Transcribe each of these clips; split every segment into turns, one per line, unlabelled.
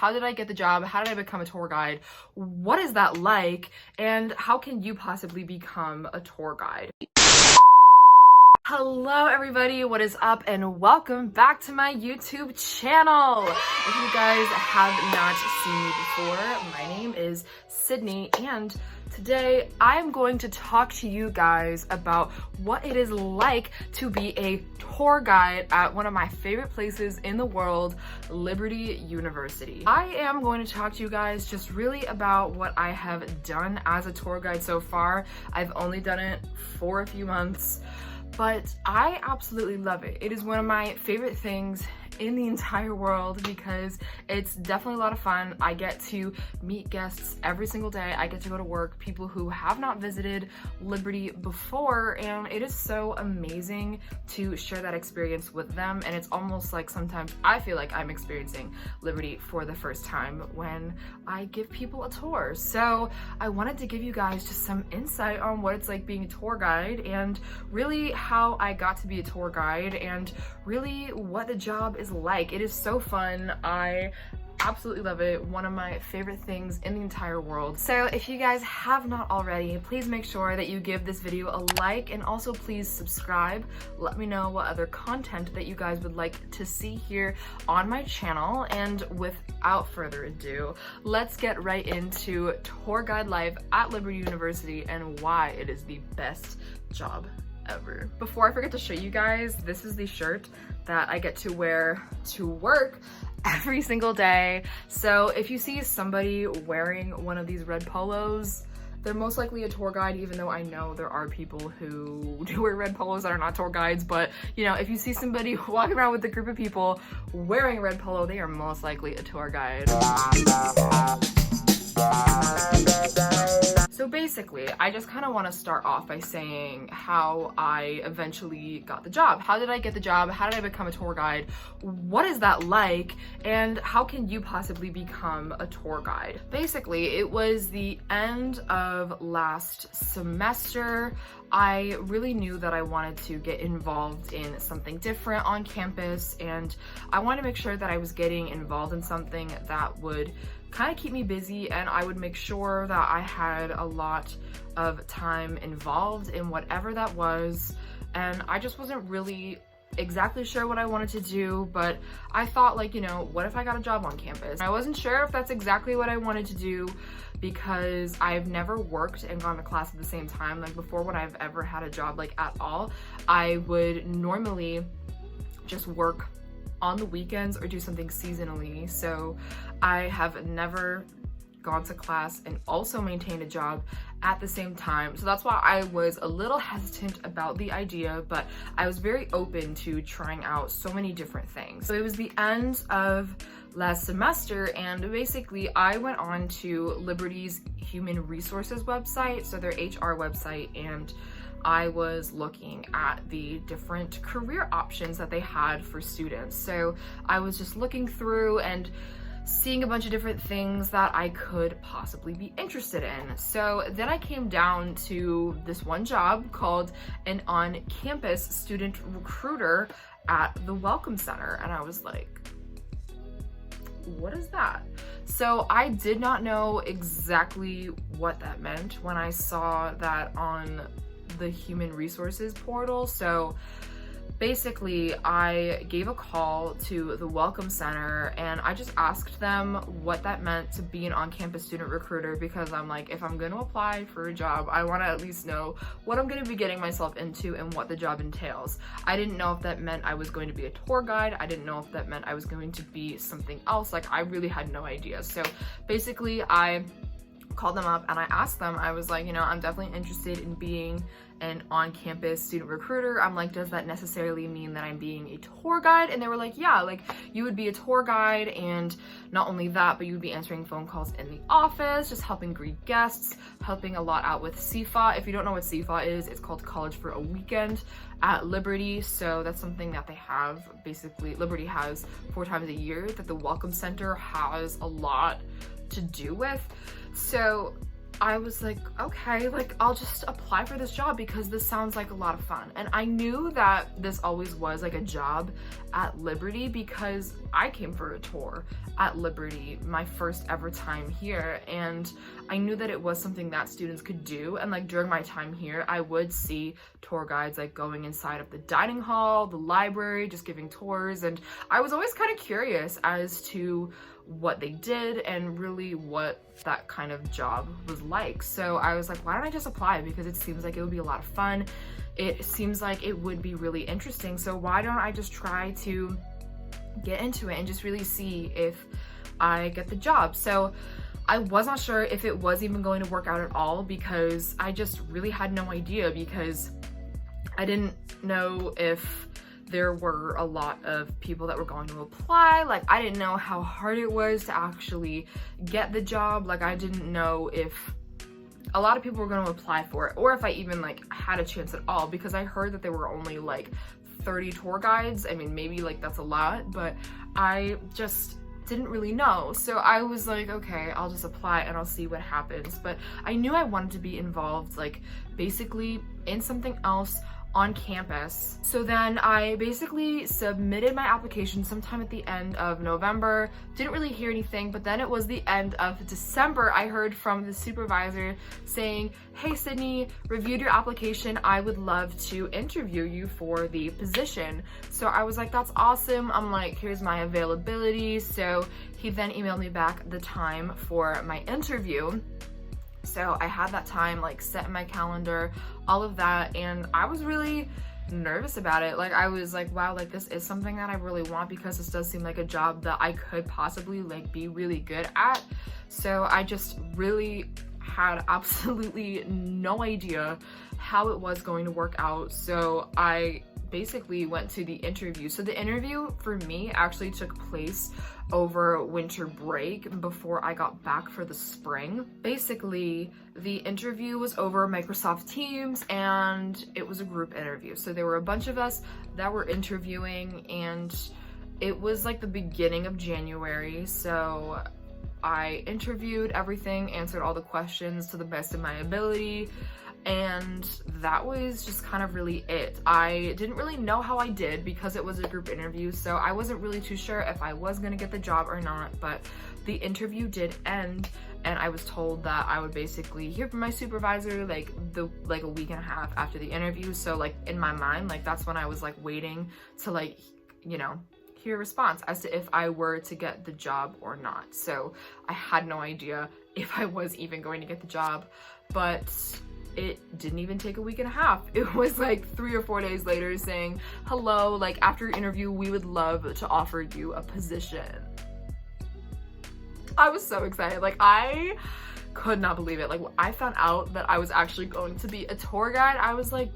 How did I get the job? How did I become a tour guide? What is that like? And how can you possibly become a tour guide? Hello everybody, what is up, and welcome back to my YouTube channel. If you guys have not seen me before, my name is Sydney, and today I'm going to talk to you guys about what it is like to be a tour guide at one of my favorite places in the world, Liberty University. I am going to talk to you guys just really about what I have done as a tour guide so far. I've only done it for a few months, but I absolutely love it. It is one of my favorite things in the entire world because it's definitely a lot of fun. I get to meet guests every single day. I get to go to work, people who have not visited Liberty before, and it is so amazing to share that experience with them. And it's almost like sometimes I feel like I'm experiencing Liberty for the first time when I give people a tour. So I wanted to give you guys just some insight on what it's like being a tour guide, and really how I got to be a tour guide, and really what the job is like. It is so fun. I absolutely love it. One of my favorite things in the entire world. So if you guys have not already, please make sure that you give this video a like, and also please subscribe. Let me know what other content that you guys would like to see here on my channel. And without further ado, let's get right into tour guide life at Liberty University and why it is the best job ever. Before I forget to show you guys, this is the shirt that I get to wear to work every single day. So if you see somebody wearing one of these red polos, they're most likely a tour guide, even though I know there are people who do wear red polos that are not tour guides. But you know, if you see somebody walking around with a group of people wearing a red polo, they are most likely a tour guide. So basically, I just kind of want to start off by saying how I eventually got the job. How did I get the job? How did I become a tour guide? What is that like? And how can you possibly become a tour guide? Basically, it was the end of last semester. I really knew that I wanted to get involved in something different on campus, and I wanted to make sure that I was getting involved in something that would kind of keep me busy, and I would make sure that I had a lot of time involved in whatever that was. And I just wasn't really exactly sure what I wanted to do, but I thought, like, you know, what if I got a job on campus? I wasn't sure if that's exactly what I wanted to do because I've never worked and gone to class at the same time. Like, before, when I've ever had a job like at all, I would normally just work on the weekends or do something seasonally. So I have never gone to class and also maintained a job at the same time. So that's why I was a little hesitant about the idea, but I was very open to trying out so many different things. So it was the end of last semester, and basically I went on to Liberty's Human Resources website, so their HR website, and I was looking at the different career options that they had for students. So I was just looking through and seeing a bunch of different things that I could possibly be interested in. So then I came down to this one job called an on-campus student recruiter at the Welcome Center, and I was like, what is that? So I did not know exactly what that meant when I saw that on the Human Resources portal. So basically I gave a call to the Welcome Center and I just asked them what that meant to be an on-campus student recruiter, because I'm like, if I'm going to apply for a job, I want to at least know what I'm going to be getting myself into and what the job entails. I didn't know if that meant I was going to be a tour guide. I didn't know if that meant I was going to be something else. Like, I really had no idea. So basically I called them up and I asked them, I was like, you know, I'm definitely interested in being an on-campus student recruiter. I'm like, does that necessarily mean that I'm being a tour guide? And they were like, yeah, like you would be a tour guide, and not only that, but you would be answering phone calls in the office, just helping greet guests, helping a lot out with CFA. If you don't know what CFA is, it's called College for a Weekend at Liberty. So that's something that they have. Basically, Liberty has 4 times a year that the Welcome Center has a lot to do with. So I was like, okay, like I'll just apply for this job because this sounds like a lot of fun. And I knew that this always was like a job at Liberty because I came for a tour at Liberty my first ever time here, and I knew that it was something that students could do. And like during my time here, I would see tour guides like going inside of the dining hall, the library, just giving tours, and I was always kind of curious as to what they did and really what that kind of job was like. So I was like, why don't I just apply, because it seems like it would be a lot of fun. It seems like it would be really interesting. So why don't I just try to get into it and just really see if I get the job. So I was not sure if it was even going to work out at all, because I just really had no idea, because I didn't know if there were a lot of people that were going to apply. Like, I didn't know how hard it was to actually get the job. Like, I didn't know if a lot of people were going to apply for it, or if I even like had a chance at all, because I heard that there were only like 30 tour guides. I mean, maybe like that's a lot, but I just didn't really know. So I was like, okay, I'll just apply and I'll see what happens. But I knew I wanted to be involved, like basically in something else on campus. So then I basically submitted my application sometime at the end of November. Didn't really hear anything, but then it was the end of December. I heard from the supervisor saying, hey Sydney, reviewed your application. I would love to interview you for the position. So I was like, that's awesome. I'm like, here's my availability. So he then emailed me back the time for my interview. So I had that time like set in my calendar, all of that, and I was really nervous about it. Like, I was like, wow, like this is something that I really want, because this does seem like a job that I could possibly like be really good at. So I just really had absolutely no idea how it was going to work out. So I basically went to the interview. So the interview for me actually took place over winter break before I got back for the spring. Basically, the interview was over Microsoft Teams, and it was a group interview. So there were a bunch of us that were interviewing, and it was like the beginning of January. So I interviewed everything, answered all the questions to the best of my ability, and that was just kind of really it. I didn't really know how I did because it was a group interview, so I wasn't really too sure if I was gonna get the job or not. But the interview did end, and I was told that I would basically hear from my supervisor like a week and a half after the interview. So like in my mind, like that's when I was like waiting to like, you know, hear a response as to if I were to get the job or not. So I had no idea if I was even going to get the job, but it didn't even take a week and a half. It was like 3 or 4 days later saying, hello, like after your interview, we would love to offer you a position. I was so excited. Like, I could not believe it. Like, when I found out that I was actually going to be a tour guide, I was like,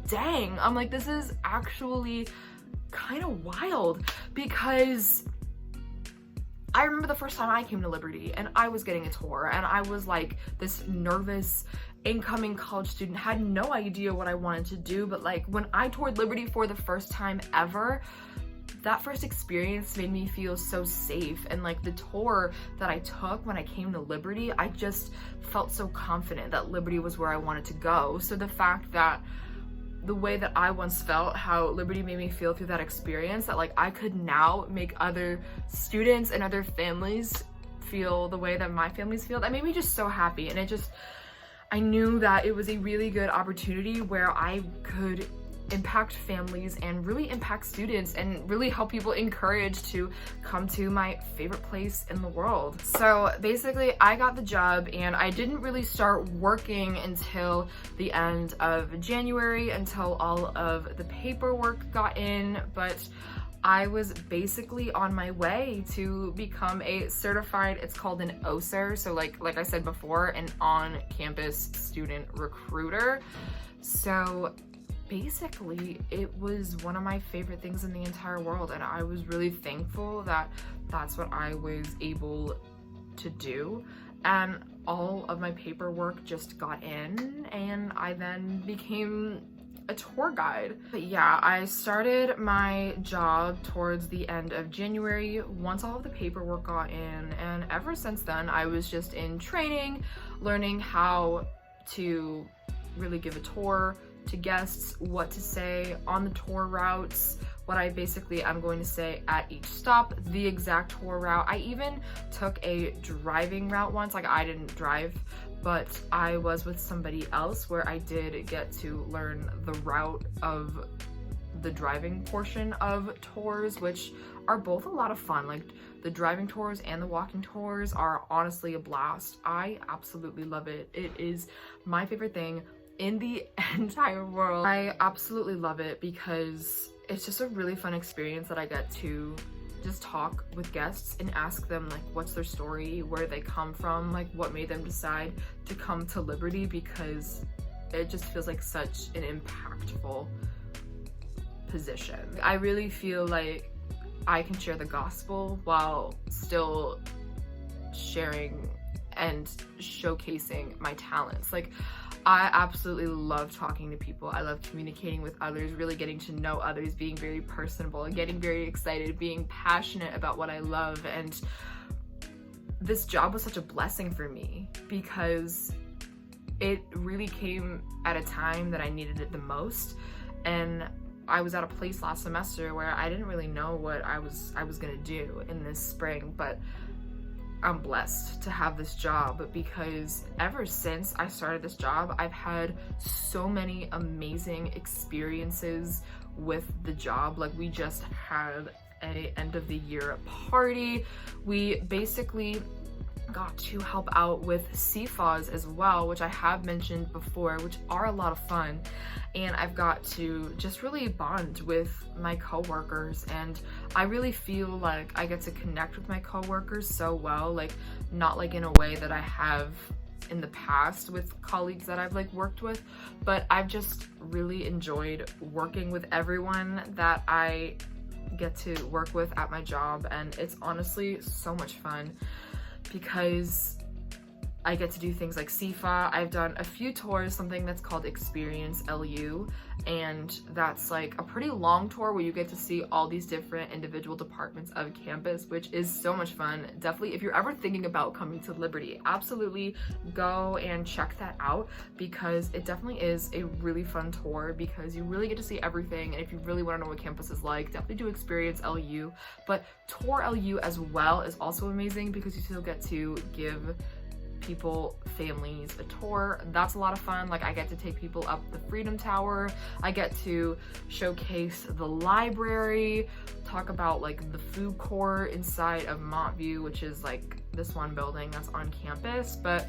dang. I'm like, this is actually kind of wild, because I remember the first time I came to Liberty and I was getting a tour, and I was like this nervous incoming college student, had no idea what I wanted to do. But like when I toured Liberty for the first time ever, that first experience made me feel so safe. And like the tour that I took when I came to Liberty, I just felt so confident that Liberty was where I wanted to go. So the fact that the way that I once felt, how Liberty made me feel through that experience, that like I could now make other students and other families feel the way that my families feel, that made me just so happy. And it just, I knew that it was a really good opportunity where I could impact families and really impact students and really help people encourage to come to my favorite place in the world. So basically I got the job, and I didn't really start working until the end of January, until all of the paperwork got in. But I was basically on my way to become a certified, it's called an OSER, so like I said before, an on-campus student recruiter. So basically it was one of my favorite things in the entire world, and I was really thankful that that's what I was able to do. And all of my paperwork just got in, and I then became a tour guide. But yeah, I started my job towards the end of January once all of the paperwork got in, and ever since then I was just in training, learning how to really give a tour to guests, what to say on the tour routes, what I basically am going to say at each stop, the exact tour route. I even took a driving route once. Like, I didn't drive, but I was with somebody else where I did get to learn the route of the driving portion of tours, which are both a lot of fun. Like, the driving tours and the walking tours are honestly a blast. I absolutely love it. It is my favorite thing in the entire world. I absolutely love it because it's just a really fun experience that I get to just talk with guests and ask them like what's their story, where they come from, like what made them decide to come to Liberty, because it just feels like such an impactful position. I really feel like I can share the gospel while still sharing and showcasing my talents. Like, I absolutely love talking to people. I love communicating with others, really getting to know others, being very personable, getting very excited, being passionate about what I love. And this job was such a blessing for me because it really came at a time that I needed it the most. And I was at a place last semester where I didn't really know what I was gonna do in this spring, but I'm blessed to have this job because ever since I started this job, I've had so many amazing experiences with the job. Like, we just had a end of the year party. We basically got to help out with CFAs as well, which I have mentioned before, which are a lot of fun. And I've got to just really bond with my coworkers, and I really feel like I get to connect with my coworkers so well, like not like in a way that I have in the past with colleagues that I've like worked with, but I've just really enjoyed working with everyone that I get to work with at my job. And it's honestly so much fun because I get to do things like CFA. I've done a few tours, something that's called Experience LU, and that's like a pretty long tour where you get to see all these different individual departments of campus, which is so much fun. Definitely, if you're ever thinking about coming to Liberty, absolutely go and check that out because it definitely is a really fun tour because you really get to see everything. And if you really want to know what campus is like, definitely do Experience LU. But Tour LU as well is also amazing because you still get to give people, families, a tour. That's a lot of fun. Like, I get to take people up the Freedom Tower. I get to showcase the library, talk about like the food court inside of Montview, which is like this one building that's on campus. But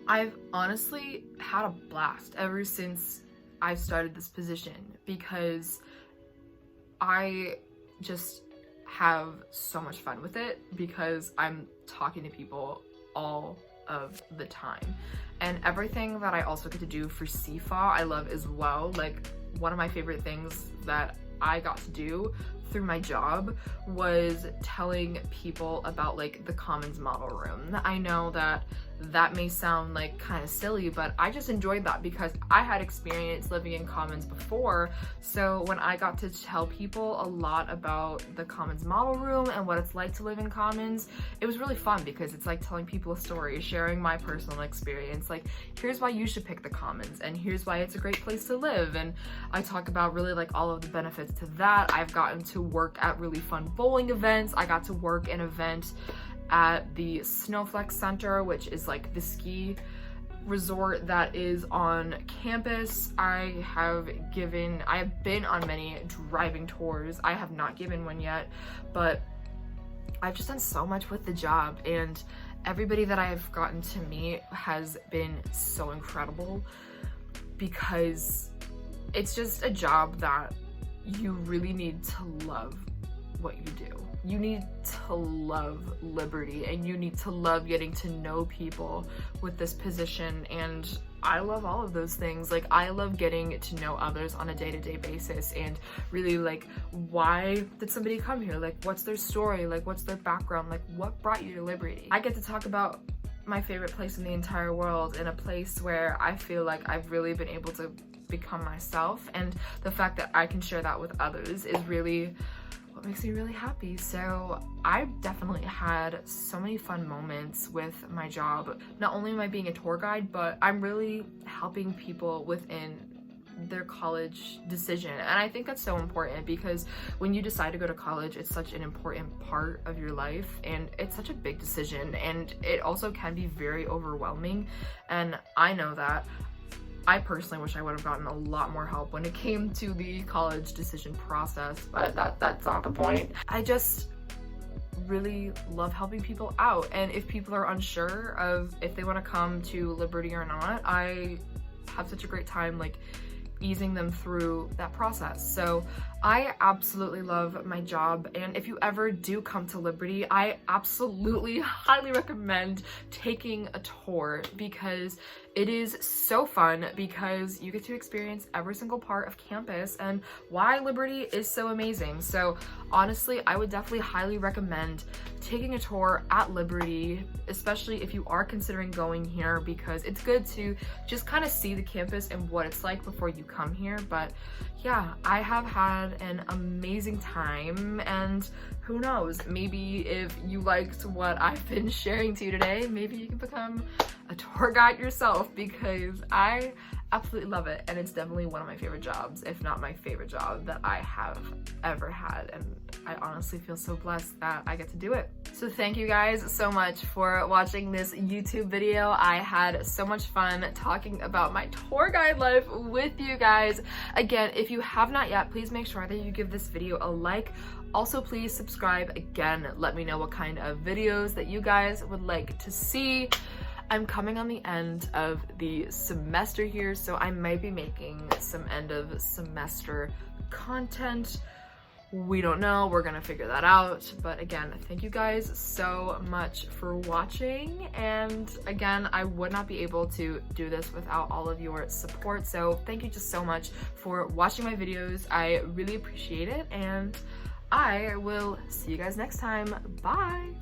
I've honestly had a blast ever since I started this position because I just have so much fun with it because I'm talking to people all of the time. And everything that I also get to do for CFA, I love as well. Like, one of my favorite things that I got to do through my job was telling people about like the Commons model room. I know that that may sound like kind of silly, but I just enjoyed that because I had experience living in Commons before. So when I got to tell people a lot about the Commons model room and what it's like to live in Commons, it was really fun because it's like telling people a story, sharing my personal experience. Like, here's why you should pick the Commons and here's why it's a great place to live. And I talk about really like all of the benefits to that. I've gotten to work at really fun bowling events. I got to work an event at the Snowflex Center, which is like the ski resort that is on campus. I have been on many driving tours. I have not given one yet, but I've just done so much with the job, and everybody that I've gotten to meet has been so incredible because it's just a job that you really need to love what you do. You need to love Liberty and you need to love getting to know people with this position, and I love all of those things. Like, I love getting to know others on a day-to-day basis and really like, why did somebody come here? Like, what's their story? Like, what's their background? Like, what brought you to Liberty? I get to talk about my favorite place in the entire world, in a place where I feel like I've really been able to become myself, and the fact that I can share that with others is really what makes me really happy. So I've definitely had so many fun moments with my job. Not only am I being a tour guide, but I'm really helping people within their college decision. And I think that's so important, because when you decide to go to college, it's such an important part of your life, and it's such a big decision, and it also can be very overwhelming. And I know that I personally wish I would have gotten a lot more help when it came to the college decision process, but that's not the point. I just really love helping people out, and if people are unsure of if they want to come to Liberty or not, I have such a great time like easing them through that process. So I absolutely love my job, and if you ever do come to Liberty, I absolutely highly recommend taking a tour, because it is so fun, because you get to experience every single part of campus and why Liberty is so amazing. So honestly, I would definitely highly recommend taking a tour at Liberty, especially if you are considering going here, because it's good to just kind of see the campus and what it's like before you come here. But yeah, I have had an amazing time, and who knows, maybe if you liked what I've been sharing to you today, maybe you can become a tour guide yourself, because I absolutely love it, and it's definitely one of my favorite jobs, if not my favorite job that I have ever had, and I honestly feel so blessed that I get to do it. So thank you guys so much for watching this YouTube video. I had so much fun talking about my tour guide life with you guys. Again, if you have not yet, please make sure that you give this video a like. Also, please subscribe. Again, let me know what kind of videos that you guys would like to see. I'm coming on the end of the semester here, so I might be making some end of semester content. We don't know, we're gonna figure that out. But again, thank you guys so much for watching. And again, I would not be able to do this without all of your support. So thank you just so much for watching my videos. I really appreciate it, and I will see you guys next time. Bye.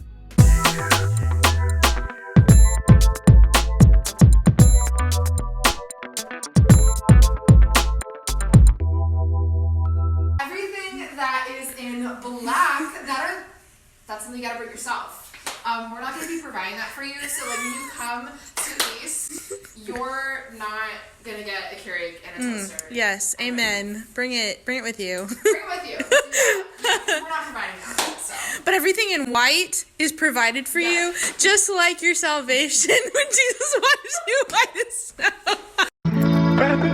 That's something you gotta bring yourself. We're not gonna be providing that for you, so like when you come to these, you're not gonna get a Keurig and a toaster.
Yes, amen. Bring it with you.
Bring it with you. We're not providing that, so.
But everything in white is provided for you, just like your salvation when Jesus washes you white as snow.